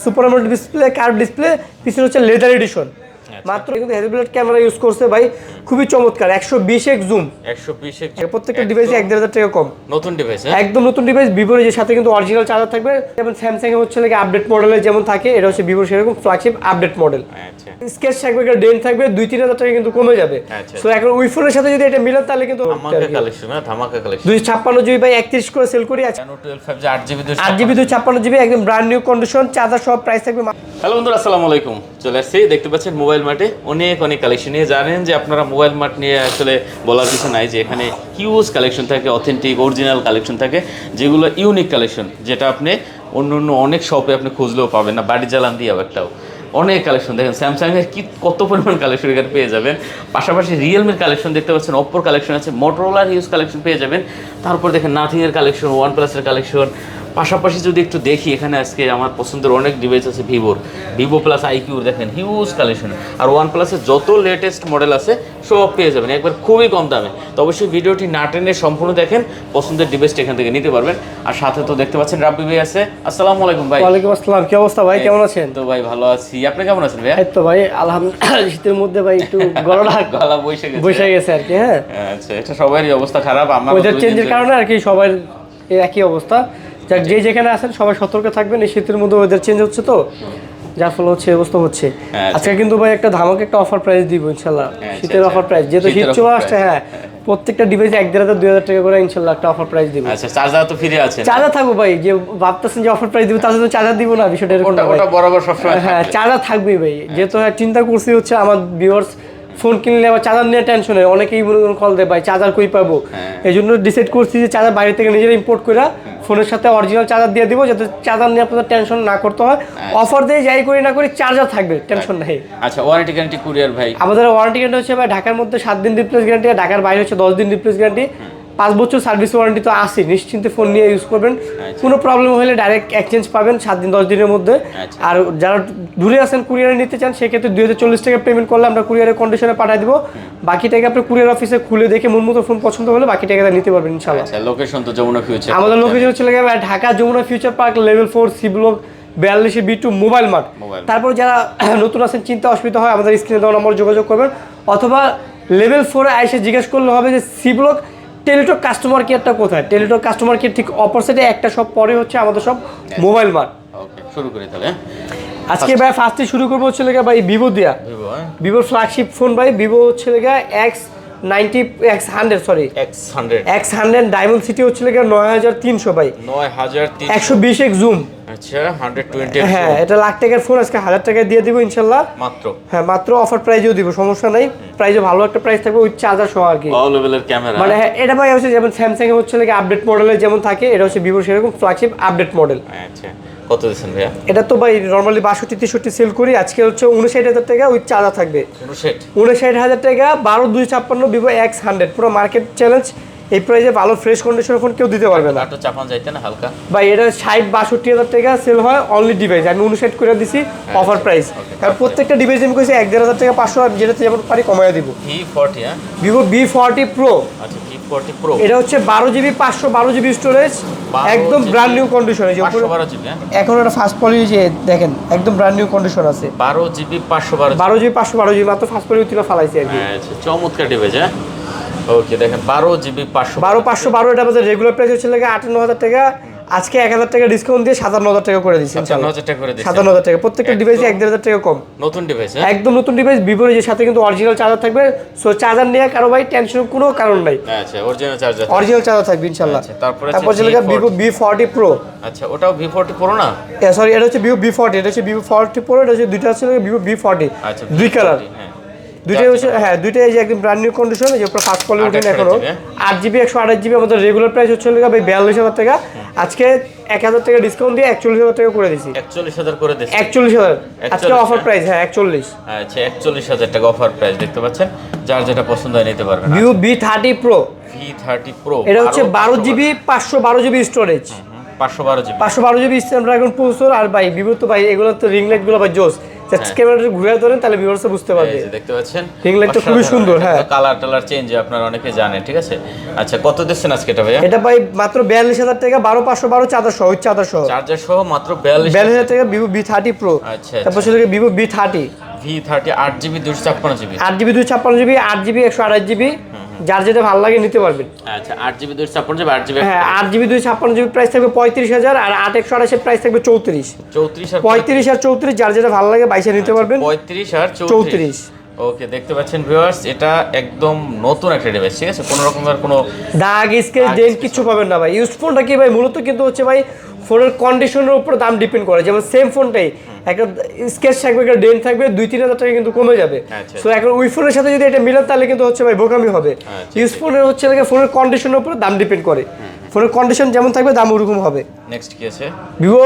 Super AMOLED display, curve display, পিছনে হচ্ছে leather addition. মাত্র কিন্তু হ্যাজেলব্লাড ক্যামেরা ইউজ করছে ভাই, খুবই চমৎকার। 120x জুম, 120x প্রত্যেকটা ডিভাইসে 1,500 টাকা কম। নতুন ডিভাইস, একদম নতুন ডিভাইস। ভিভোর যে সাথে কিন্তু অরিজিনাল চার্জার থাকবে, যেমন স্যামসাং এ হচ্ছে লাগে আপডেট মডেলের যেমন থাকে, এটা হচ্ছে ভিভোর সেরকম ফ্ল্যাগশিপ আপডেট মডেল। আচ্ছা, স্কেচ থাকবে, ডেন্ট থাকবে, 2-3 হাজার টাকা কিন্তু কমে যাবে। সো এখন ওই ফোনের সাথে যদি এটা মিলান তাহলে কিন্তু ধামাকা কালেকশন, না ধামাকা কালেকশন। 256 জিবি বাই 31 করে সেল করি আজকে। 12 5G 8GB 8GB 256 জিবি একদম ব্র্যান্ড নিউ কন্ডিশন, চার্জার সব প্রাইস থাকবে। হ্যালো বন্ধুরা, আসসালামু আলাইকুম। চলে আসছি, দেখতে পাচ্ছেন মোবাইল মার্টে অনেক কালেকশন নিয়ে। জানেন যে আপনারা মোবাইল মার্ট নিয়ে আসলে বলার কিছু নাই, যে এখানে হিউজ কালেকশন থাকে, অথেন্টিক অরিজিনাল কালেকশন থাকে, যেগুলো ইউনিক কালেকশন, যেটা আপনি অন্য অনেক শপে আপনি খুঁজলেও পাবেন না, বাড়ি জ্বালান দিয়েও একটাও। অনেক কালেকশন দেখেন, স্যামসাংয়ের কত পরিমাণ কালেকশন এখানে পেয়ে যাবেন। পাশাপাশি রিয়েলমির কালেকশন দেখতে পাচ্ছেন, ওপ্পোর কালেকশন আছে, মোটরোলার হিউজ কালেকশন পেয়ে যাবেন। তারপর দেখেন নাথিংয়ের কালেকশন, ওয়ানপ্লাসের কালেকশন। পাশাপাশি যদি একটু দেখি, এখানে আজকে আমার পছন্দের অনেক ডিভাইস আছে। ভিভো প্লাস আইকিউর দেখেন হিউজ কালেকশন, আর ওয়ানপ্লাসের যত লেটেস্ট মডেল আছে সব পেয়ে যাবেন একবার খুবই কম দামে। তো অবশ্যই ভিডিওটি না টেনে সম্পূর্ণ দেখেন, পছন্দের ডিভাইসটা এখান থেকে নিতে পারবেন। আর সাথে তো দেখতে পাচ্ছেন রাব্বি ভাই আছে। আসসালামু আলাইকুম ভাই। ওয়ালাইকুম আসসালাম, কি অবস্থা ভাই, কেমন আছেন? তো ভাই ভালো আছি, আপনি কেমন আছেন ভাই? এই তো ভাই আলহামদুলিল্লাহ, শীতের মধ্যে ভাই একটু গলা বসে গেছে আর কি। হ্যাঁ আচ্ছা, এটা সবারই অবস্থা খারাপ, আমার ওয়েদার চেঞ্জের কারণে আর কি সবার একই অবস্থা। যাক, যে যেখানে আছেন সবাই সতর্ক থাকবেন, এই শীতের মধ্যে ওয়েদার চেঞ্জ হচ্ছে তো, যার ফলে হচ্ছে অবস্থা হচ্ছে। আজকে কিন্তু ভাই একটা ধামাকা একটা অফার প্রাইস দিব ইনশাল্লাহ, শীতের অফার প্রাইস, যেহেতু শীত চলে আসছে। হ্যাঁ, প্রত্যেকটা ডিভাইসে 1,500-2,000 টাকা করে ইনশাল্লাহ একটা অফার প্রাইস দিব। আচ্ছা, চার্জার তো ফ্রি আছে? চার্জার থাকবো ভাই, যে ভাবতেছেন যে অফার প্রাইস দিব তার জন্য চার্জার দিব না, বিষয়টা এরকম না। ওটা বরাবর সবসময় হ্যাঁ, চার্জার থাকবেই ভাই। যেহেতু চিন্তা করছি হচ্ছে আমার ভিউয়ার্স ফোন কিনলে আবার চার্জার নিয়ে টেনশন হয়, অনেকেই কল দেয় ভাই চার্জার কই পাবো। এই জন্য ডিসাইড করছি যে চার্জার বাইরে থেকে নিজেরা ইম্পোর্ট করে ফোনের সাথে অরিজিনাল চার্জার দিয়ে দিব, যাতে চার্জার নিয়ে আপনাদের টেনশন না করতে হয়। অফার দিয়ে যাই করি না করি চার্জার থাকবে, টেনশন নাই। আচ্ছা, ওয়ারেন্টি গ্যারান্টি কুরিয়ার ভাই? আমাদের ওয়ারেন্টি গ্যারান্টি হচ্ছে ভাই ঢাকার মধ্যে 7 দিন রিপ্লেস গ্যারান্টি, ঢাকার বাইরে হচ্ছে 10 দিন রিপ্লেস গ্যারান্টি। 5 বছর সার্ভিস ওয়ারেন্টি তো আছে, নিশ্চিন্তে ফোন নিয়ে ইউজ করবেন। কোনো প্রবলেম হলে ডাইরেক্ট এক্সচেঞ্জ পাবেন 7 দিন 10 দিনের মধ্যে। আর যারা দূরে আছেন কুরিয়ারে নিতে চান, সেক্ষেত্রে 2,040 টাকা পেমেন্ট করলে আমরা কুরিয়ারের কন্ডিশনে পাঠিয়ে দিব। বাকি টাকা আপনি কুরিয়ার অফিসে খুলে দেখে মন মতো ফোন পছন্দ হলে বাকি টাকাটা নিতে পারবেন ইনশাআল্লাহ। আচ্ছা, লোকেশন তো যমুনা ফিউচার? আমাদের লোকেশন হচ্ছে Dhaka Jamuna future park, level 4 C block 42B2 mobile mart. তারপর যারা নতুন আছেন, চিন্তা অসুবিধা হয়, আমাদের স্ক্রিনে দেওয়া নম্বর যোগাযোগ করবেন, অথবা লেভেল 4-এ এসে জিজ্ঞেস করলে হবে যে সি ব্লক টেলিটক কাস্টমার কেয়ারটা কোথায়। টেলিটক কাস্টমার কেয়ার ঠিক অপোজিটে একটা সব পরে হচ্ছে আমাদের সব মোবাইল মার্ট। ওকে, শুরু করি তাহলে। আজকে ভাই ফার্স্টে শুরু করবো হচ্ছে ভাই ভিভো দিয়া। ভিভোর ফ্ল্যাগশিপ ফোন ভাই, ভিভো হচ্ছে X100 ডায়মন্ড সিটি হচ্ছে 9,300 ভাই, 9,300 120x জুম। আচ্ছা, 120। হ্যাঁ, এটা লাখ টাকার ফোন, আজকে 1,000 টাকায় দিয়ে দিব ইনশাল্লাহ মাত্র। হ্যাঁ, মাত্র অফার প্রাইজেও দিব, সমস্যা নাই। প্রাইজে ভালো একটা প্রাইস থাকবে উইথ চার্জার সহ আর কি। অল লেভেলের ক্যামেরা মানে হ্যাঁ, এটা ভাই হচ্ছে যেমন স্যামসাং এ হচ্ছে আপডেট মডেলের যেমন থাকে, এটা হচ্ছে ভিভোর সেরকম ফ্ল্যাগশিপ আপডেট মডেল। আচ্ছা, কত দিচ্ছেন ভাইয়া? এটা তো ভাই নরমালি 62-63 সেল করি, আজকে হচ্ছে 59,000 টাকা উইথ চার্জার থাকবে। 59,000 টাকা 12,256 ভিভো X100, পুরো মার্কেট চ্যালেঞ্জ। এই প্রাইসে ভালো ফ্রেশ কন্ডিশনের ফোন কেউ দিতে পারবে না। একটু চাপান যাইতে না হালকা ভাই, এটা 60-62,000 টাকা সেল হয় অনলি ডিভাইস, আমি 59 করে দিছি অফার প্রাইস। আর প্রত্যেকটা ডিভাইস আমি কইছি 1,500 টাকা 500, আর যেটাতে যেমন পারি কমায় দিব। V40, হ্যাঁ, ভিভো V40 প্রো। আচ্ছা, V40 প্রো, এটা হচ্ছে 12GB 512GB স্টোরেজ, একদম ব্র্যান্ড নিউ কন্ডিশন। এই যে 512GB, এখন এটা ফার্স্ট পলি, যে দেখেন একদম ব্র্যান্ড নিউ কন্ডিশন আছে। 12GB 512GB, 12GB 512GB মাত্র ফার্স্ট পলি তুলে ফালাইছি আর কি। আচ্ছা, চমৎকার ডিভাইস। হ্যাঁ, ওকে, দেখেন 12GB 512 এটা আমাদের রেগুলার প্রাইস হচ্ছে 58,000 টাকা, আজকে 1,000 টাকা ডিসকাউন্ট দিয়ে 57,000 টাকা করে দিচ্ছি। 57,000 টাকা করে দিচ্ছি। 57,000 টাকা, প্রত্যেকটা ডিভাইসে 1,500 টাকা কম। নতুন ডিভাইস, একদম নতুন ডিভাইস। ভিভোর যে সাথে কিন্তু অরিজিনাল চার্জার থাকবে, সো চার্জার নিয়ে কারো ভাই টেনশন কোনো কারণ নাই। আচ্ছা, অরিজিনাল চার্জার থাকবে ইনশাআল্লাহ। তারপর হচ্ছে ভিভো V40 প্রো। আচ্ছা, ওটাও V40 প্রো না? সরি, এটা হচ্ছে ভিভো V40, এটা হচ্ছে ভিভো 40 প্রো, এটা হচ্ছে দুইটা হচ্ছে ভিভো V40। আচ্ছা, দুই কালার, দুইটাই হচ্ছে, হ্যাঁ দুইটাই এই যে একদম ব্র্যান্ড নিউ কন্ডিশন। এই যে পুরো ফার্স্ট কোয়ালিটি উঠেন এখনো। 8GB 128GB আমাদের রেগুলার প্রাইস হচ্ছে ভাই 42,000 টাকা, আজকে 1,000 টাকা ডিসকাউন্ট দিয়ে 41,000 টাকা করে দিছি। 41,000 করে দিছি। 41,000 আজকে অফার প্রাইস। হ্যাঁ, 41। আচ্ছা, 41,000 টাকা অফার প্রাইস, দেখতে পাচ্ছেন। যার যেটা পছন্দ হয় নিতে পারবেন। Vivo V30 pro. এটা হচ্ছে 12GB 512GB storage, 512GB 512GB Snapdragon processor. আর ভাই ভিভো তো ভাই এগুলো তো রিং লাইট গুলো ভাই জোস, জাস্ট ক্যামেরাটা ঘুরে ধরেন তাহলে ভিউয়ার্স বুঝতে পারবে। এই যে দেখতে পাচ্ছেন রিং লাইটটা খুবই সুন্দর। হ্যাঁ, কালার টালার চেঞ্জ আপনারা অনেকে জানেন, ঠিক আছে। আচ্ছা, কত দিচ্ছেন আজকে এটা ভাইয়া? এটা ভাই মাত্র 42000 টাকা, 12512 চার্জার সহ, উইথ চার্জার সহ, চার্জার সহ মাত্র 42000 টাকা। Vivo V30 Pro। আচ্ছা, তারপর সেটাকে Vivo V30 V30 8GB 256GB, 8GB 256GB, 8GB 128GB, যার যেটা ভালো লাগে নিতে পারবেন। আচ্ছা 8GB 256GB, 8GB, হ্যাঁ 8GB 256GB প্রাইস থাকবে 35000, আর 8 128 এর প্রাইস থাকবে 34। 34 আর 35 আর 34, যার যেটা ভালো লাগে বাইসে নিতে পারবেন। 35 আর 34। ওকে, দেখতে পাচ্ছেন ভিউয়ার্স, এটা একদম নতুন একটা ডিভাইস, ঠিক আছে। কোনো রকমের কোনো দাগ স্কেচ ডেন্ট কিছু পাবেন না ভাই। ইউজ ফোনটা কি ভাই মূলত কিন্তু হচ্ছে ভাই ফোনের কন্ডিশনের উপর দাম ডিপেন্ড করে। যেমন সেম ফোনটাই একটা স্কেচ থাকবে, একটা ডেন্ট থাকবে, 2-3000 টাকা কিন্তু কমে যাবে। আচ্ছা। সো এখন ওই ফোনের সাথে যদি এটা মিলান তাহলে কিন্তু হচ্ছে ভাই বোকামি হবে। ইউজ ফোনের হচ্ছে ফোনের কন্ডিশনের উপর দাম ডিপেন্ড করে। ফোনের কন্ডিশন যেমন থাকবে দাম ওরকম হবে। নেক্সট কি আছে? Vivo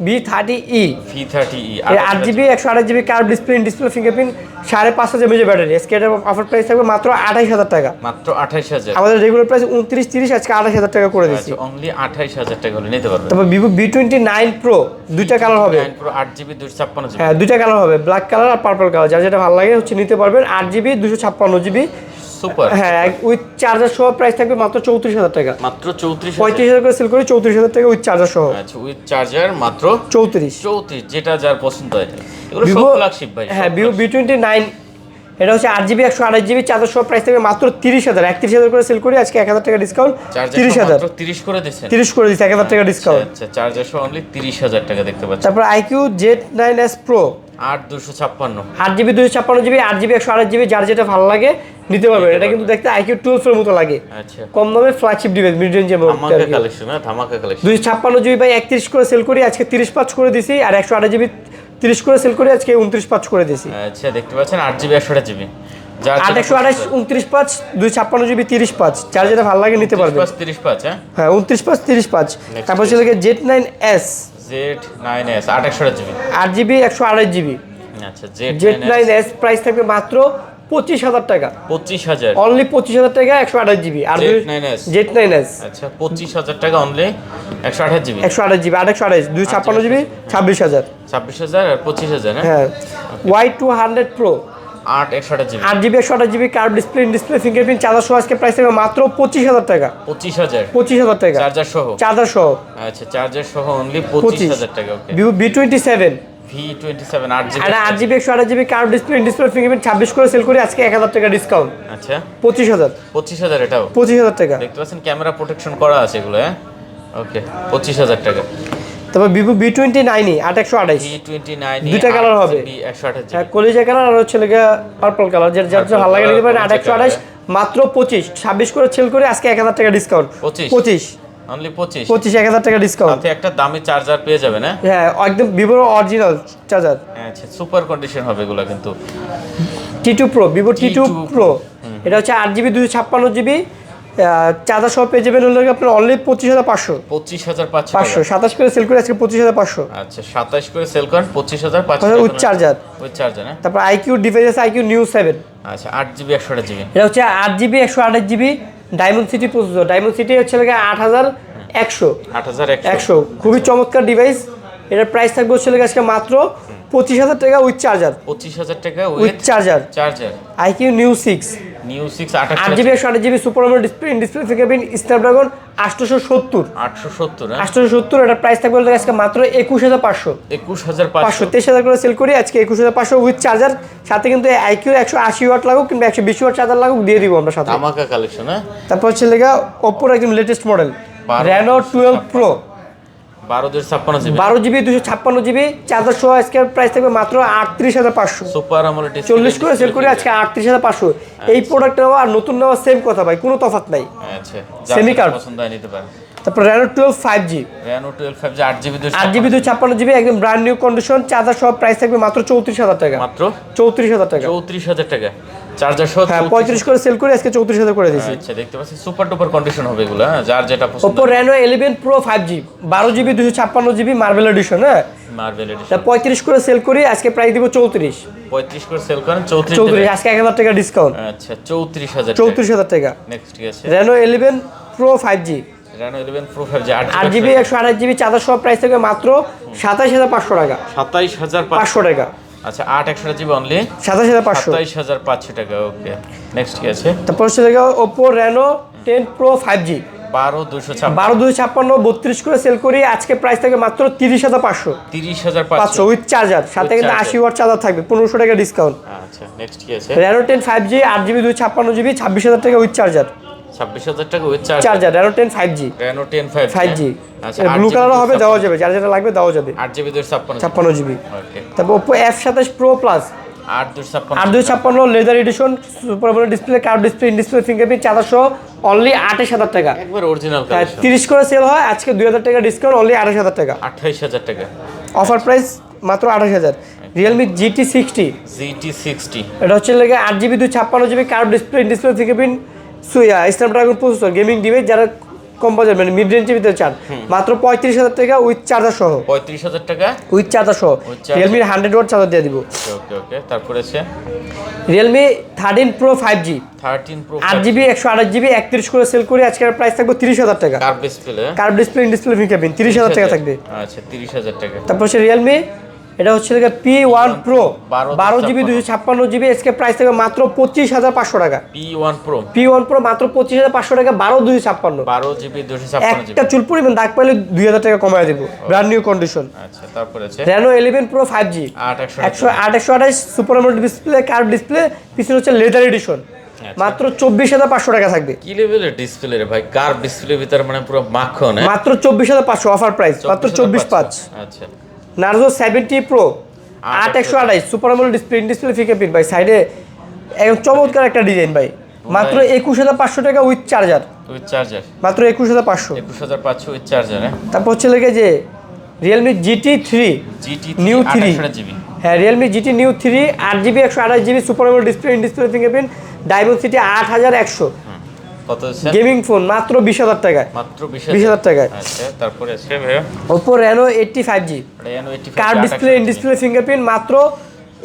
V30e, V30e 8GB 128GB curve display, display fingerprint, 5500 mAh battery. আজকে এটা অফার প্রাইস থাকবে মাত্র 28000 টাকা। মাত্র 28000। আমাদের রেগুলার প্রাইস 29-30, আজকে 28000 টাকা করে দিচ্ছি। অনলি 28000 টাকা হলে নিতে পারবেন। তারপর ভিভো V29 Pro, দুইটা কালার হবে। Pro 8GB 256GB, হ্যাঁ দুইটা কালার হবে, ব্ল্যাক কালার আর পার্পল কালার, যার যেটা ভালো লাগে হচ্ছে নিতে পারবেন। 8GB 256GB, super. হ্যাঁ উইথ চার্জার সহ প্রাইস থাকবে মাত্র 34000 টাকা। মাত্র 34000। 35000 করে সেল করি, 34000 টাকা উইথ চার্জার সহ। আচ্ছা, উইথ চার্জার মাত্র 34। যেটা যার পছন্দ হয়। এগুলো সব Vivo- ফ্ল্যাগশিপ ভাই। হ্যাঁ ভিভো V29, এটা হচ্ছে 8GB 128GB চার্জার সহ প্রাইস থাকবে মাত্র 30000। 31000 করে সেল করি, আজকে 1000 টাকা ডিসকাউন্ট। 30000 মাত্র 30 করে দিয়েছেন। 30 করে দিচ্ছি, 1000 টাকা ডিসকাউন্ট। আচ্ছা, চার্জার সহ অনলি 30000 টাকা দেখতে পাচ্ছেন। তারপর IQ Z9s Pro, 8256, 8GB 256GB, 8GB 128GB, যার যেটা ভালো লাগে নিতে পারবেন। এটা কিন্তু দেখতে IQ 12 এর মতো লাগে। আচ্ছা, কম দামে ফ্ল্যাগশিপ ডিভাইস, মিড রেঞ্জের মধ্যে। ধামাকা কালেকশন, না ধামাকা কালেকশন। 256GB ভাই 31 করে সেল করি, আজকে 30/5 করে দিছি। আর 128GB 30 করে সেল করি, আজকে 29/5 করে দিছি। আচ্ছা, দেখতে পাচ্ছেন 8GB 128GB, যার 8 128 29/5, 256GB 30/5, যার যেটা ভালো লাগে নিতে পারবেন। 30/5, হ্যাঁ হ্যাঁ 29/5 30/5। তারপর হচ্ছে Z9s, Z9s 8 128GB, 8GB 128GB, আচ্ছা Z9s প্রাইস থাকবে মাত্র 25000 টাকা। 25000, অনলি 25000 টাকা 128GB। আর Z9s আচ্ছা 25000 টাকা অনলি 128GB, 128GB, 8 128, 256GB 26000। 26000 আর 25000, হ্যাঁ Y200 Pro, 8 128GB, 8GB 128GB curve display, display fingerprint, charger সহ আজকে প্রাইস থাকবে মাত্র 25000 টাকা। 25000 টাকা চার্জার সহ। চার্জার সহ, আচ্ছা, চার্জার সহ অনলি 25000 টাকা। ওকে, ভিভো V27, V27 8GB, আর 8GB 128GB curve display, display fingerprint, 26 করে সেল করি, আজকে 1000 টাকা ডিসকাউন্ট। আচ্ছা 25000 এটাও 25000 টাকা। দেখতে পাচ্ছেন ক্যামেরা প্রোটেকশন করা আছে এগুলো, হ্যাঁ ওকে 25000 টাকা। তারপর ভিভো V29 8 128, V29 দুইটা কালার হবে। 128GB, হ্যাঁ কলিজা কালার আর হচ্ছে লাগা পার্পল কালার, যার যার ভালো লাগে নিতে পারেন। 8 128 মাত্র 25, 26 করে সেল করে, আজকে 1000 টাকা ডিসকাউন্ট। 25 অনলি 25 1000 টাকা ডিসকাউন্ট। সাথে একটা দামি চার্জার পেয়ে যাবেন, হ্যাঁ হ্যাঁ একদম ভিভোর অরিজিনাল চার্জার। আচ্ছা, সুপার কন্ডিশন হবে এগুলো কিন্তু। T2 Pro, Vivo T2 Pro, এটা হচ্ছে 8GB 256GB চার্জার সহ পেয়ে যাবেন হলো আপনার অনলি 25500। 25500 27 করে সেল করে, আজকে 25500। আচ্ছা 27 করে সেল করেন 25500 উইথ চার্জার। উইথ চার্জার, হ্যাঁ তারপর IQ ডিভাইস IQ Neo 7, আচ্ছা 8GB 128GB, এটা হচ্ছে 8GB 128GB diamond city processor. Diamond city হচ্ছে লাগে 8100, খুবই চমৎকার ডিভাইস। এটার প্রাইস থাকবে হচ্ছে লাগে আজকে মাত্র 25000 টাকা উইথ চার্জার। 25000 টাকা with charger. IQ Neo 6, new 6 8GB 128GB super AMOLED display, display fingerprint, Snapdragon 870, 870 এটার প্রাইস থাকবে হলো আজকে মাত্র 21500। 21500 23000 করে সেল করি, আজকে 21500 উইথ চার্জার। সাথে কিন্তু IQ 180 ওয়াট লাগুক কিংবা 120 ওয়াট চার্জার লাগুক দিয়ে দিব আমরা সাথে। ধামাকা কালেকশন, হ্যাঁ তারপর হচ্ছে লেগা Oppo একদম latest model Reno 12 Pro, 1256GB, 12GB 256GB charger সহ, আজকে প্রাইস থাকবে মাত্র 38500। সুপার আমোলেড 40 করে সেল করে, আজকে 38500। এই প্রোডাক্ট নেওয়া আর নতুন নেওয়া সেম কথা ভাই, কোনো তফাৎ নাই। আচ্ছা সেমি কার্ভ পছন্দ হয় নিতে পারেন। তারপর Reno 12 5G, Reno 12 5G 8GB 256GB একদম ব্র্যান্ড নিউ কন্ডিশন, চার্জার সহ প্রাইস থাকবে মাত্র 34000 টাকা। মাত্র 34000 টাকা। 34000 টাকা চার্জার সহ। হ্যাঁ 35 করে সেল করে, আজকে 34000 করে দিয়েছি। আচ্ছা দেখতে পাচ্ছেন সুপার ডুপার কন্ডিশন হবে এগুলো, হ্যাঁ যার যেটা পছন্দ। Oppo Reno 11 Pro 5G 12GB 256GB marble edition, হ্যাঁ মার্বেল এডিশন। 35 করে সেল করি, আজকে প্রাইস দিব 34। 35 করে সেল করেন 34, আজকে 1000 টাকা ডিসকাউন্ট। আচ্ছা 34000 34000 টাকা। নেক্সট কি আছে? Reno 11 Pro 5G, Reno 11 Pro 5G 8GB 128GB charger সহ প্রাইস থাকবে মাত্র 27500 টাকা। 27500 500 টাকা। আচ্ছা 8 জিবি অনলি 27500 27500 টাকা। ওকে নেক্সট কি আছে? তারপর হচ্ছে Oppo Reno 10 Pro 5G 12256 32 করে সেল করি, আজকে প্রাইস থাকবে মাত্র 30500 30500 উইথ চার্জার, সাথে কিন্তু 80 ওয়াট চার্জার থাকবে, 1500 টাকা ডিসকাউন্ট। আচ্ছা নেক্সট কি আছে? Reno 10 5G 8GB 256GB 26000 টাকা উইথ চার্জার, 26000 টাকা with charger Reno 10 5G Reno 10 5G। আচ্ছা ব্লু কালারও হবে, দেওয়া যাবে, যার যেটা লাগবে দেওয়া যাবে। 8GB 256 56GB। ওকে তারপর Oppo F27 Pro Plus 8256 leather addition, super AMOLED display, curve display, in display fingerprint, charger সহ অনলি 28000 টাকা। একবার অরিজিনাল কালেকশন। 30 করে সেল হয়, আজকে 2000 টাকা ডিসকাউন্ট, অনলি 28000 টাকা, 28000 টাকা অফার প্রাইস মাত্র 28000। Realme GT60 এটা হচ্ছে লাগে 8GB 256GB curve display, in display fingerprint, Snapdragon processor, gaming device, যারা কম বাজেট মানে মিড রেঞ্জের ভিতরে চান, মাত্র 35000 টাকা উইথ চার্জার সহ, 35000 টাকা উইথ চার্জার সহ। Realme 100 ওয়াট চার্জার দিয়ে দিব। ওকে তারপরে আছে Realme 13 Pro 5G 13 Pro 8GB 128GB 31 করে সেল করি, আজকের প্রাইস থাকবে 30000 টাকা। Curve display, in display fingerprint 30000 টাকা থাকবে। আচ্ছা 30000 টাকা। তারপর হচ্ছে Realme, এটা হচ্ছে P1 Pro 12GB 256GB, আজকে প্রাইস থাকবে মাত্র 25500 টাকা। P1 Pro মাত্র 25500 টাকা, 12GB 256GB। একটা চুল পরিমাণ দাগ পাইলে 2000 টাকা কমায় দেব, ব্র্যান্ড নিউ কন্ডিশন। আচ্ছা তারপরে আছে Reno 11 Pro 5G 128 super AMOLED display, curve display, পিছনে হচ্ছে লেদার এডিশন, মাত্র 24500 টাকা থাকবে। কি লেভেলের ডিসপ্লে রে ভাই, কার্ভ ডিসপ্লে ভিতর মানে পুরো মাখন, মাত্র 24500 অফার প্রাইস, মাত্র 24500। আচ্ছা Narzo 70 Pro 8128 super AMOLED display, in display fingerprint ভাই, সাইডে একদম চমৎকার একটা ডিজাইন ভাই, মাত্র 21500 টাকা উইথ চার্জার, মাত্র 21500 উইথ চার্জার। তারপর হচ্ছে লাগে যে Realme GT3 নিউ 3, হ্যাঁ Realme GT new 3 8GB 128GB super AMOLED display, in display fingerprint, ডায়মন্ডসিটি 8100, কত আছে? গেমিং ফোন মাত্র 20000 টাকায়, মাত্র 20000 টাকায়। আচ্ছা তারপরে আছে ভাইয়া Oppo Reno 80 5G curve display, in display fingerprint, মাত্র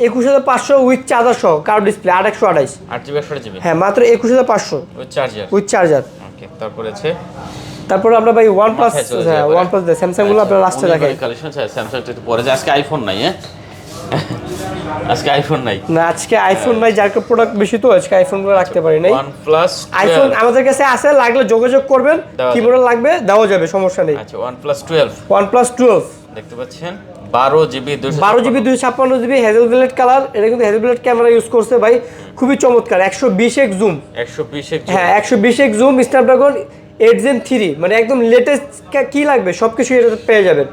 21500 উইথ চার্জার সহ, কার্ভ ডিসপ্লে 8128 8GB 128GB, হ্যাঁ মাত্র 21500 উইথ চার্জার। ওকে তারপরে আমরা ভাই OnePlus, হ্যাঁ OnePlus দে, স্যামসাং গুলো আপনারা লাস্টে রাখেন। কালেকশন আছে স্যামসাং একটু পরে, আজকে আইফোন নাই, আজকে আইফোন নাই না, আজকে আইফোন নাই, যার প্রোডাক্ট বেশি তো আজকে আইফোন গুলো রাখতে পারি নাই। OnePlus আইফোন আমাদের কাছে আছে, লাগলে যোগাযোগ করবেন, কি মডেল লাগবে দেওয়া যাবে, সমস্যা নেই। আচ্ছা OnePlus 12 দেখতে পাচ্ছেন 12GB 256GB হেজেলব্লেড কালার, এটা কিন্তু হেজেলব্লেড ক্যামেরা ইউজ করছে ভাই, খুবই চমৎকার, 120x জুম, হ্যাঁ 120x জুম, স্ন্যাপড্রাগন 8 Gen 3, মানে একদম লেটেস্ট কি লাগবে সবকিছু এটা পেয়ে যাবেন।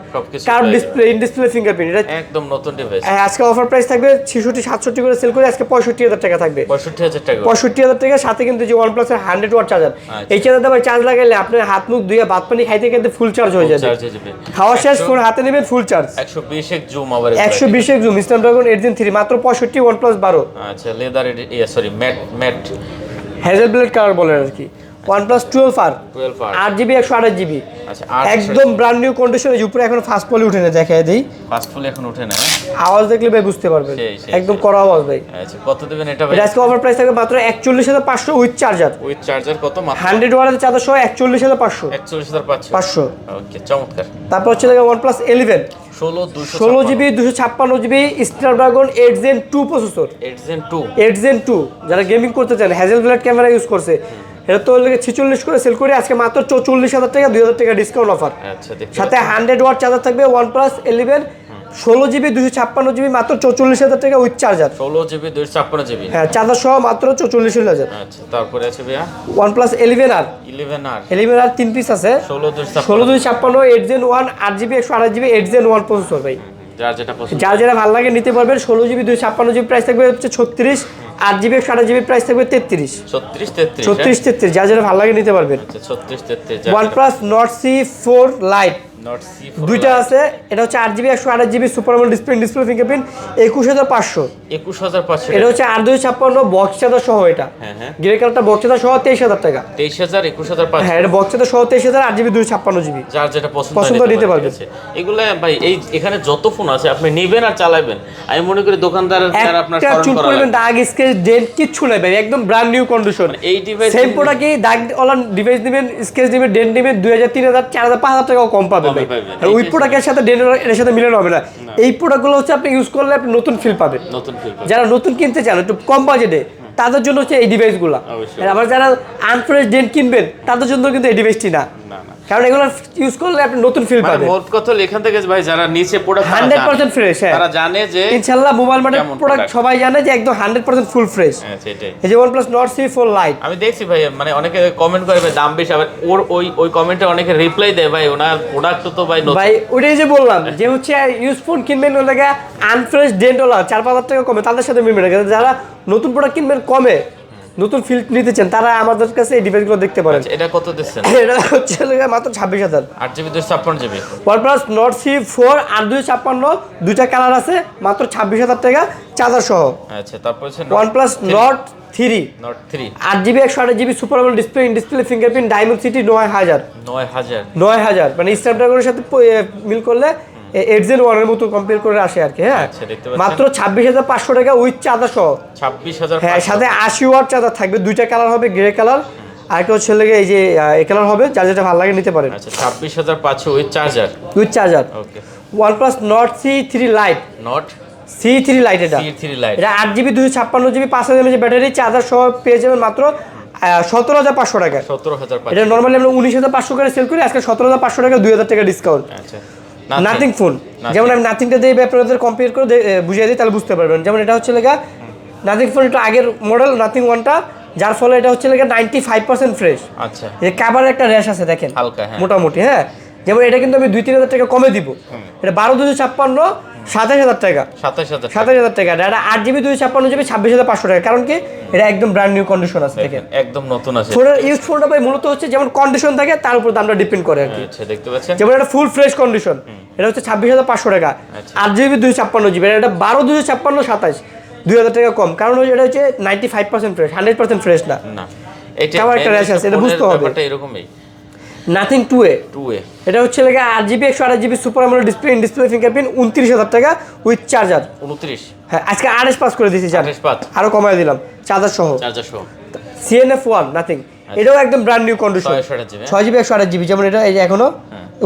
Curve display, in display fingerprint, এটা একদম নতুন ডিভাইস। আজকে অফার প্রাইস থাকবে 66-67 করে সেল করে, আজকে 65000 টাকা থাকবে, 65000 টাকা, সাথে কিন্তু যে OnePlus এর 100 ওয়াট চার্জার, এই চার্জারটা ভাই চার্জ লাগাইলে আপনার হাত মুখ ধুয়ে ভাত পানি খাইতে কিন্তু ফুল চার্জ হয়ে যাবে, খাওয়া শেষ ফোন হাতে নেবেন full charge. 120x zoom, 120x zoom, Snapdragon 8 Gen 3 মাত্র 65, OnePlus 12। আচ্ছা লেদার, সরি ম্যাট হেজেলব্লেড কালার বলে আর কি। OnePlus 12R 8GB 128GB, আচ্ছা একদম ব্র্যান্ড নিউ কন্ডিশনে, উপরে এখন ফাস্ট পলি উঠে না, দেখায় দেই ফাস্ট পলি এখন উঠে না, আওয়াজ দেখলে ভাই বুঝতে পারবেন, একদম কড়া আওয়াজ ভাই। আচ্ছা কত দিবেন এটা ভাই? আজকে অফার প্রাইস থাকবে মাত্র 41500 উইথ চার্জার, কত মাত্র 100 ওয়াটের চার্জার সহ 41500। ওকে চমৎকার। তারপর হচ্ছে OnePlus 11 16GB 256GB Snapdragon 8 Gen 2 processor, 8 Gen 2 যারা গেমিং করতে চান, হেজেলব্লেড ক্যামেরা ইউজ করছে, এটা তো 46 করে সেল করে, আজকে মাত্র 44000 টাকা, 2000 টাকা ডিসকাউন্ট অফার, সাথে 100 ওয়াট চার্জার থাকবে। OnePlus 11 16GB 256GB মাত্র 44000 টাকা উইথ চার্জার, 16GB 256GB, হ্যাঁ চার্জার সহ মাত্র 44000। আচ্ছা তারপরে আছে ভাইয়া OnePlus 11R 3 পিস আছে, 16256 8 Gen 1 8GB 128GB 8 Gen 1 processor ভাই, যার যেটা ভালো লাগে নিতে পারবেন। 16GB 256GB প্রাইস থাকবে হচ্ছে 36, 8GB 128GB প্রাইস থাকবে 33, 33 যার যেটা ভালো লাগে নিতে পারবেন। OnePlus Nord C4 Lite দুইটা আছে, এটা হচ্ছে 8GB 128GB super AMOLED display fingerprint, 21500, এটা হচ্ছে 8256 বক্স চার্জার সহ, এটা গ্রে কালারটা বক্স চার্জার সহ 23000 টাকা, 21500, হ্যাঁ এটা বক্স চার্জার সহ 23000, 8GB 256GB, যার যেটা পছন্দ নিতে পারবেন। এগুলো ভাই এই এখানে যত ফোন আছে আপনি নেবেন আর চালাবেন, আমি মনে করি দোকানদার আর আপনার চুল পরিমাণ দাগ স্কেচ ডেন্ট কিচ্ছু নাই ভাই, একদম ব্র্যান্ড নিউ কন্ডিশন। এই ডিভাইস সেম প্রোডাক্টই দাগ ওলা ডিভাইস নেবেন, স্কেচ নেবেন, ডেন্ট নেবেন, 2000 3000 4000 5000 টাকাও কম পাবেন ভাই। পাবেন। আর ওই প্রোডাক্টের সাথে এর সাথে মিলানো হবে না। এই প্রোডাক্টগুলো হচ্ছে আপনি ইউজ করলে আপনি নতুন ফিল পাবেন। নতুন ফিল পাবেন। যারা নতুন কিনতে চান একটু কম বাজেটে তাদের জন্য হচ্ছে এই ডিভাইসগুলো। অবশ্যই। আর আবার যারা আনফ্রেশ ডেন্ট কিনবেন তাদের জন্য কিন্তু এই ডিভাইসটি না, না না, কারণ এগুলো ইউজ করলে আপনি নতুন ফিল মানে পাবেন। মোট কথা হলো এখান থেকে ভাই যারা নিচে প্রোডাক্ট 100% ফ্রেশ। হ্যাঁ, তারা জানে যে ইনশাআল্লাহ মোবাইল মার্কেট কেমন প্রোডাক্ট product। সবাই জানে যে একদম 100% ফুল ফ্রেশ। হ্যাঁ সেটাই। এই যে OnePlus Nord C4 Lite, আমি দেখছি ভাই, মানে অনেকে কমেন্ট করে ভাই দাম বেশি, আবার ওর ওই কমেন্টে অনেকে রিপ্লাই দেয় ভাই ওনার প্রোডাক্ট তো ভাই নতুন। ভাই ওইটাই যে বললাম যে হচ্ছে ইউজ ফোন কিনবেন ওই জায়গায় আনফ্রেশ ডেন্টওয়ালা 4-5 টাকা কমে, তাদের সাথে মিলবে না। কিন্তু যারা নতুন প্রোডাক্ট কিনবেন কমে, নতুন ফিল নিতে চান, তারা আমাদের কাছে এই ডিভাইসগুলো দেখতে পারেন। আচ্ছা, এটা কত দিচ্ছেন? এটা হচ্ছে মাত্র 26,000। 8GB 256GB। OnePlus Nord C4 8/256, দুইটা কালার আছে, মাত্র 26,000 টাকা চার্জার সহ। আচ্ছা, তারপর হচ্ছে OnePlus Nord 3 Nord 3 8GB 128GB super AMOLED display, in display fingerprint, Dimensity 9000। 9000 মানে স্ন্যাপড্রাগনের সাথে মিল করলে 8 Gen 1 এর মতো কম্পেয়ার করে আসে আর কি। হ্যাঁ, আচ্ছা, দেখতে পাচ্ছেন। মাত্র 26,500 টাকা উইথ চার্জার সহ। 26,500। হ্যাঁ, সাথে 80 ওয়াট চার্জার থাকবে, দুইটা কালার হবে, গ্রে কালার আর একটা হচ্ছে লেগে এই যে এই কালার হবে, যার যেটা ভালো লাগে নিতে পারেন। আচ্ছা, 26,500 with charger. With charger. Okay. OnePlus Nord C3 Lite, Nord C3 Lite এটা। C3 Lite। এটা 8GB 256GB 5000 mAh battery, charger সহ পেয়ে যাবেন মাত্র 17,500 টাকা। 17,500। এটা নরমালি আমরা 19,500 করে সেল করি, আজকে 17,500 টাকা, 2,000 টাকা ডিসকাউন্ট। আচ্ছা, নাথিং ফোন, যেমন আমি নাথিংটা দিয়ে আপনাদের কম্পেয়ার করে বুঝিয়ে দিই, তাহলে বুঝতে পারবেন। যেমন এটা হচ্ছে লেগা নাথিং ফোন, একটু আগের মডেল নাথিং ওয়ানটা, যার ফলে এটা হচ্ছে লেগা 95% ফ্রেশ। আচ্ছা, এই কাভারের একটা র্যাশ আছে দেখেন হালকা, হ্যাঁ। মোটামুটি। হ্যাঁ, যেমন এটা কিন্তু আমি 2-3 হাজার টাকা কমে দিব। এটা 12,256, 27,000 টাকা। 27,000 টাকা। এটা 8GB 256GB 26,500 টাকা। কারণ কি, এটা একদম ব্র্যান্ড নিউ কন্ডিশন আছে দেখেন। একদম নতুন আছে। ফোনের ইউজ ফোনটা ভাই মূলত হচ্ছে যেমন কন্ডিশন থাকে তার উপর দামটা ডিপেন্ড করে আর কি। আচ্ছা, দেখতে পাচ্ছেন। যেমন এটা ফুল ফ্রেশ কন্ডিশন, এটা হচ্ছে 26,500 টাকা। আচ্ছা। 8GB 256GB, এটা 12,256, 27, 2,000 টাকা কম। কারণ এটা হচ্ছে 95% ফ্রেশ, 100% ফ্রেশ না। না, এটা কেমন একটা র্যাশ আছে, এটা বুঝতে হবে। ব্যাপারটা এরকমই। নাথিং 2A, 2A এটা হচ্ছে লাগে 8GB 128GB super AMOLED display, in display fingerprint, 29,000 টাকা উইথ চার্জার। 29। হ্যাঁ, আজকে 28 পাস করে দিয়েছি, জান 28 আরো কমায় দিলাম চার্জার সহ। চার্জার সহ। CNF1 নাথিং, এটাও একদম brand new condition, 6GB 128GB। যেমন এটা এই যে এখনো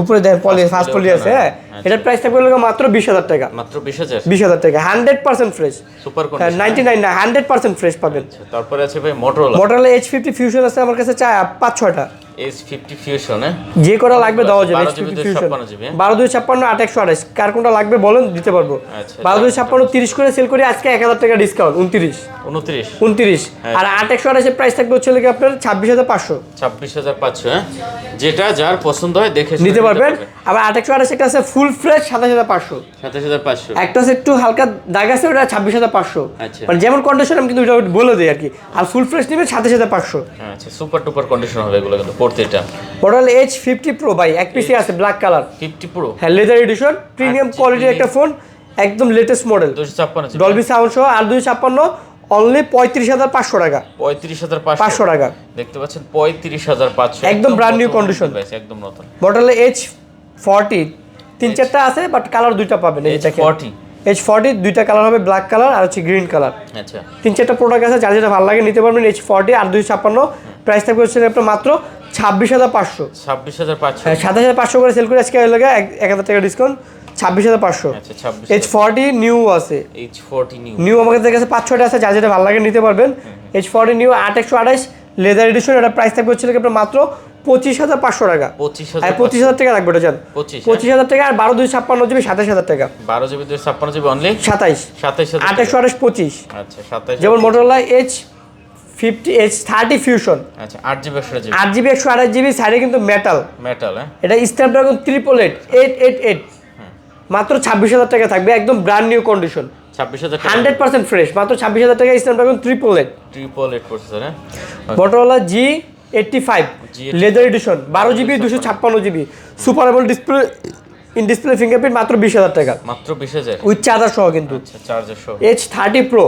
উপরে দেন পলি, ফাস্ট পলি আছে। হ্যাঁ, এটার প্রাইস থাকবে মাত্র 20,000 টাকা। মাত্র 20,000। 20,000 টাকা, 100% ফ্রেশ। Super condition. 99 না, 100% ফ্রেশ পাবেন। তারপরে আছে ভাই Motorola H50 Fusion আছে আমার কাছে, চাই 5-6টা। H50 Fusion, যে কটা লাগবে দেওয়া যাবে। 12GB 256GB। 12,256, 8/128, কার কোনটা লাগবে বলেন, দিতে পারবো। আচ্ছা, 12,256 30 করে সেল করি, আজকে 1,000 টাকা ডিসকাউন্ট, 29। আর 8/128 এর প্রাইস থাকবে হচ্ছে লাগে আপনার 26,500। 26,500। হ্যাঁ, যেটা যার পছন্দ হয় দেখে নিতে পারবেন। আবার 8/128 একটা আছে ফুল ফ্রেশ 27,500। 27,500। একটা আছে একটু হালকা দাগ আছে, ওটা 26,500। আচ্ছা। মানে যেমন কন্ডিশন আমি কিন্তু ওটা বলে দিই আর কি। আর ফুল ফ্রেশ নেবে 27,500। আচ্ছা, সুপার টুপার কন্ডিশন হবে এগুলো কিন্তু পড়তে। এটা মডেল H50 Pro ভাই, এক পিসি আছে ব্ল্যাক কালার। 50 Pro। হ্যাঁ, লেদার এডিশন, প্রিমিয়াম কোয়ালিটির একটা ফোন, একদম লেটেস্ট মডেল, 256 ডলবি সাউন্ড সহ। আর 256 অনলি 35,500 টাকা। 35,500 টাকা দেখতে পাচ্ছেন, 35,500 একদম ব্র্যান্ড নিউ কন্ডিশন, একদম নতুন। মডেল H40 3-4টা আছে, বাট কালার দুইটা পাবেন। এই দেখেন H40 দুইটা কালার হবে, ব্ল্যাক কালার আর হচ্ছে গ্রিন কালার। আচ্ছা, 3-4টা প্রোডাক্ট আছে, যার যেটা ভালো লাগে নিতে পারবেন। H40 আর 256, প্রাইস থাকবে হচ্ছে আপনার মাত্র 26,500। 26,500। হ্যাঁ, 27,500 করে সেল করে আজকে লাগে 1,000 টাকা ডিসকাউন্ট, 26,500। আচ্ছা, 26। H40 নিউ আছে, H40 নিউ আমাদের কাছে 5-6টা আছে, যার যেটা ভালো লাগে নিতে পারবেন। H40 নিউ 8/128 লেদার এডিশন, এটা প্রাইস থাকবে হচ্ছে আপনার মাত্র 25,500 টাকা। 25,000 টাকা রাখবে এটা, জান 25,000 টাকা। আর 12,256GB 27,000 টাকা। 12GB 256GB only 27 27,000। 8/128 25। আচ্ছা, 27। যেমন Motorola H30 Fusion, আচ্ছা, 8GB 128GB। 8GB 128GB, সাইডে কিন্তু মেটাল। হ্যাঁ, এটা স্ন্যাপড্রাগন 888, মাত্র 26,000 টাকা থাকবে, একদম ব্র্যান্ড নিউ কন্ডিশন, 26,000 টাকা, 100% ফ্রেশ, মাত্র 26,000 টাকা। Snapdragon 888 processor. হ্যাঁ, Motorola G85 leather addition, 12GB 256GB super AMOLED display, in display fingerprint, মাত্র 20,000 টাকা। মাত্র 20,000 উইথ চার্জার সহ কিন্তু। আচ্ছা, চার্জার সহ। H30 Pro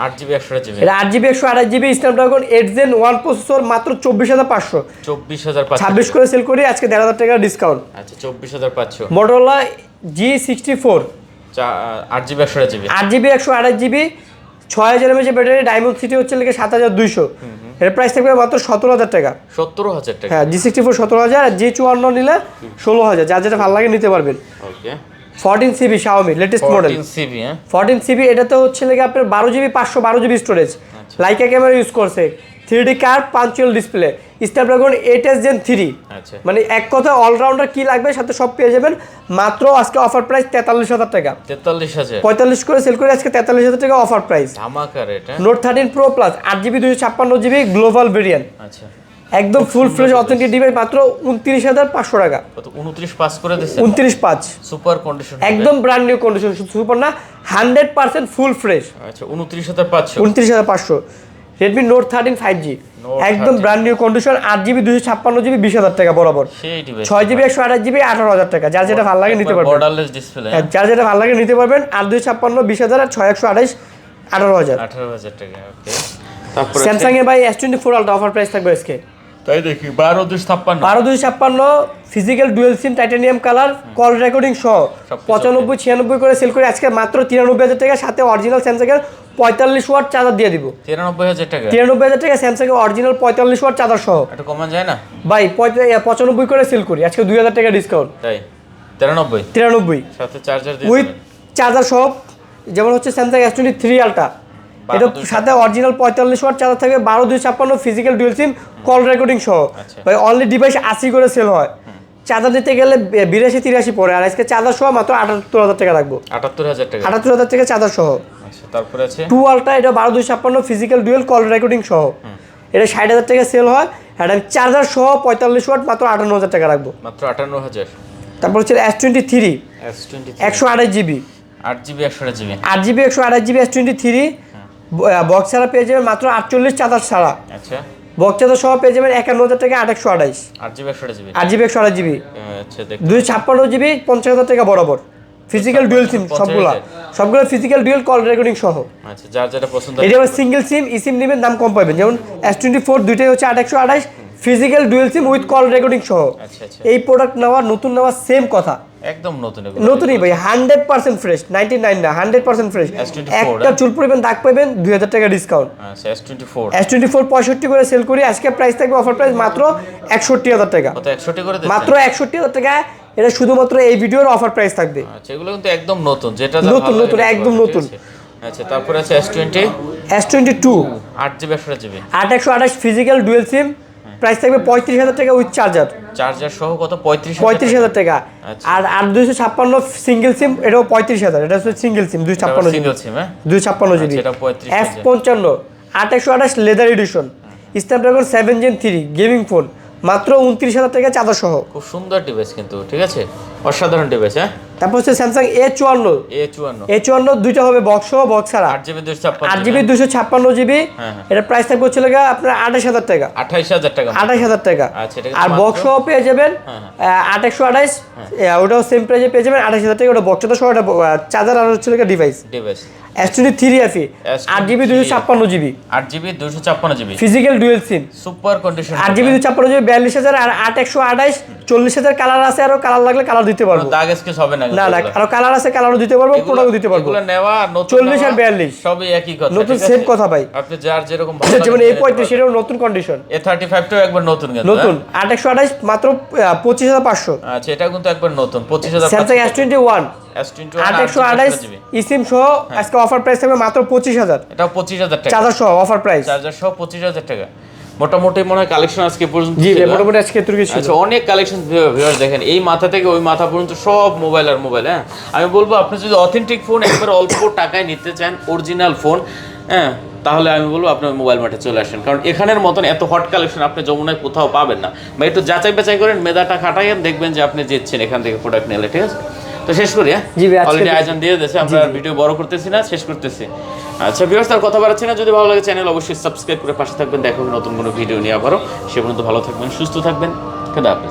8GB 128GB। এটা 8GB 128GB Snapdragon 8 Gen 1 processor, মাত্র 24,500। 24,500 26 করে সেল করি, আজকে 1,500 টাকা ডিসকাউন্ট। আচ্ছা, 24,500। Motorola G64 8GB 128GB। 8GB 128GB 6,000 mAh battery, Dimensity হচ্ছে 7,200। এর প্রাইস থাকবে মাত্র 17,000 টাকা। 17,000 টাকা। হ্যাঁ G64 17,000 আর G54 নিলে 16,000, যার যেটা ভালো লাগে নিতে পারবেন। Okay 14 GB Xiaomi latest model. 14 GB, হ্যাঁ 14 GB, এটাতে হচ্ছে লাগে আপনার 12 GB 512 GB storage, Leica camera use করছে, 3D কার্ভ, পাঞ্চুয়াল ডিসপ্লে, স্ন্যাপড্রাগন 8s Gen 3। আচ্ছা মানে এক কথা অলরাউন্ডার কি লাগবে সাথে সব পেয়ে যাবেন। মাত্র আজকে অফার প্রাইস 43,000 টাকা। 43,000 45 করে সেল করে আজকে 43,000 টাকা অফার প্রাইস। ধামাকা rate. Note 13 pro plus 8GB 256GB global variant, আচ্ছা একদম ফুল ফ্রেশ অথেন্টিক ডিভাইস, মাত্র 29,500 টাকা। কত 29 পাস করে দিয়েছে? 29.5 সুপার কন্ডিশন, একদম ব্র্যান্ড নিউ কন্ডিশন, সুপার না 100% ফুল ফ্রেশ। আচ্ছা 29,500। 29,500 Redmi Note 13 5G একদম brand new condition, 8GB 256GB 20,000 টাকা বরাবর। সেই ডিভাইস 6GB 128GB 18,000 টাকা, যার যেটা ভালো লাগে নিতে পারবেন। বর্ডারলেস ডিসপ্লে, হ্যাঁ, যার যেটা ভালো লাগে নিতে পারবেন। 8 256 20,000 আর 6 128 18,000। 18,000 টাকা। ওকে তারপরে স্যামসাং এর ভাই S24 আলট্রা অফার প্রাইস থাকবে আজকে তাই দেখি 12,256। 12,256 ফিজিক্যাল ডুয়েল সিম টাইটানিয়াম কালার কল রেকর্ডিং সহ 95 96 করে সেল করে আজকে মাত্র 93,000 টাকা, সাথে অরিজিনাল স্যামসাং এর 45 ওয়াট চার্জার দিয়ে দিব। 93,000 টাকা। 93,000 টাকা স্যামসাং এর অরিজিনাল 45 ওয়াট চার্জার সহ। এটা কমান যায় না ভাই 95 করে সেল করি আজকে 2,000 টাকা ডিসকাউন্ট। তাই 93 93 সাথে চার্জার দিয়ে উইথ চার্জার সহ, যেমন হচ্ছে স্যামসাং S23 আলট্রা, এটা সাথে অরিজিনাল 45 ওয়াট চার্জার থাকবে। 12,256 ফিজিক্যাল ডুয়েল সিম কল রেকর্ডিং সহ। ভাই অনলি ডিভাইস 80 করে সেল হয়, চার্জার দিতে গেলে 82-83 পড়ে, আর আজকে চার্জার সহ মাত্র 78,000 টাকা রাখবো। 78,000 টাকা। 78,000 টাকা চার্জার সহ। আচ্ছা তারপরে আছে 2 আলট্রা, এটা 12,256 ফিজিক্যাল ডুয়েল কল রেকর্ডিং সহ, এটা 60,000 টাকা সেল হয়, আর আমি চার্জার সহ 45 ওয়াট মাত্র 58,000 টাকা রাখবো। মাত্র 58,000। তারপর হচ্ছে S23 128GB 8GB 128GB 8GB 128GB S23 box ছাড়া পেয়ে যাবেন মাত্র 48 চার্জার ছাড়া। আচ্ছা বক্স চার্জার সহ পেয়ে যাবেন 51,000 টাকা 828 8GB 128GB 8GB 128GB। আচ্ছা দেখ 256GB 50,000 টাকা বরাবর, ফিজিক্যাল ডুয়েল সিম সবগুলো ফিজিক্যাল ডুয়েল কল রেকর্ডিং সহ। আচ্ছা যার যেটা পছন্দ এটা আবার সিঙ্গেল সিম সিম নেবেন দাম কম পাবেন, যেমন S24 দুইটাই হচ্ছে 828 physical dual SIM with call recording সহ। আচ্ছা আচ্ছা এই প্রোডাক্ট নেওয়া নতুন নেওয়া সেম কথা, একদম নতুন এগুলো নতুনই ভাই 100% ফ্রেশ, 99 না 100% ফ্রেশ। S24 একটা চুল পরিমাণ দাগ পাবেন 2,000 টাকা ডিসকাউন্ট। আচ্ছা S24 S24 65 করে সেল করি আজকে, প্রাইস থাকবে অফার প্রাইস মাত্র 61,000 টাকা। কত 61 করে দিচ্ছেন? মাত্র 61,000 টাকা, এটা শুধুমাত্র এই ভিডিওর অফার প্রাইস থাকবে। আচ্ছা এগুলো কিন্তু একদম নতুন, যেটা নতুন নতুন একদম নতুন। আচ্ছা তারপরে আছে S22 8GB 128GB 828 physical dual সিম, প্রাইস থাকবে 35,000 টাকা উইথ চার্জার। চার্জার সহ কত 35,000 টাকা। আর 256 সিঙ্গেল সিম, এটাও 35,000, এটা হচ্ছে সিঙ্গেল সিম 256 সিঙ্গেল সিম, হ্যাঁ 256 জিবি এটা 35,000। F55 828 leather addition Snapdragon 7 Gen 3 gaming phone, মাত্র 29,000 টাকা চার্জার সহ। খুব সুন্দর ডিভাইস কিন্তু, ঠিক আছে অসাধারণ ডিভাইস। হ্যাঁ তারপর হচ্ছে স্যামসাং A54 দুইটা হবে বক্স সহ বক্স ছাড়া, 8GB 256GB। এটা প্রাইস থাকবে হচ্ছে লাগা আপনার 28,000 টাকা। 28,000 টাকা 28,000 টাকা। আচ্ছা এটা আর বক্স সহ পেয়ে যাবেন 828, ওটাও সেম প্রাইসে পেয়ে যাবেন 28,000 টাকা, ওটা বক্সটা সহ, এটা চার্জার আর হচ্ছে লাগা device. S23 FE 8GB 256GB 8GB 256GB physical dual SIM super condition 8GB 256GB 42,000 আর 8 128 40,000 কালার আছে, আরো কালার লাগলে কালার দিতে পারবো। দাগ স্কেচ হবে না না আরো কালার আছে, কালারও দিতে পারবো, প্রোডাক্টও দিতে পারবো। এগুলো নেওয়া নতুন 40 আর 42 সবই একই কথা, নতুন সেম কথা ভাই। আপনি যার যেরকম ভালো যেমন এই 35 এরও নতুন কন্ডিশন, A35 টাও একবার নতুন কিন্তু নতুন 8 128 মাত্র 25,500। আচ্ছা এটা কিন্তু একবার নতুন 25,000। স্যামসাং S21 8 128 ইসিম সহ আজকে অফার প্রাইস থাকবে মাত্র 25,000। এটাও 25,000 টাকা চার্জার সহ অফার প্রাইস, চার্জার সহ 25,000 টাকা। মোটামুটি মনে হয় কালেকশন আজকে পর্যন্ত জি মোটামুটি আজকে এতটুকু ছিল। আচ্ছা অনেক কালেকশন ভিউয়ার দেখেন, এই মাথা থেকে ওই মাথা পর্যন্ত সব মোবাইল আর মোবাইল। হ্যাঁ আমি বলবো আপনি যদি অথেন্টিক ফোন একবার অল্প টাকায় নিতে চান, অরিজিনাল ফোন, হ্যাঁ তাহলে আমি বলবো আপনার মোবাইল মার্টে চলে আসেন, কারণ এখানের মতন এত হট কালেকশন আপনি যমুনায় কোথাও পাবেন না। বা একটু যাচাই বাছাই করেন, মেধাটা খাটাইয়েন, দেখবেন যে আপনি জিতছেন এখান থেকে প্রোডাক্ট নিলে। ঠিক আছে তো শেষ করি। হ্যাঁ অলরেডি আয়োজন দিয়ে দিয়েছে, আমরা ভিডিও বড় করতেছি না, শেষ করতেছি। আচ্ছা ভিউয়ার্স তার কথা বাড়াচ্ছি না, যদি ভালো লাগে চ্যানেল অবশ্যই সাবস্ক্রাইব করে পাশে থাকবেন। দেখো নতুন কোনো ভিডিও নিয়ে আবারও, সে পর্যন্ত ভালো থাকবেন, সুস্থ থাকবেন, খোদা হাফেজ।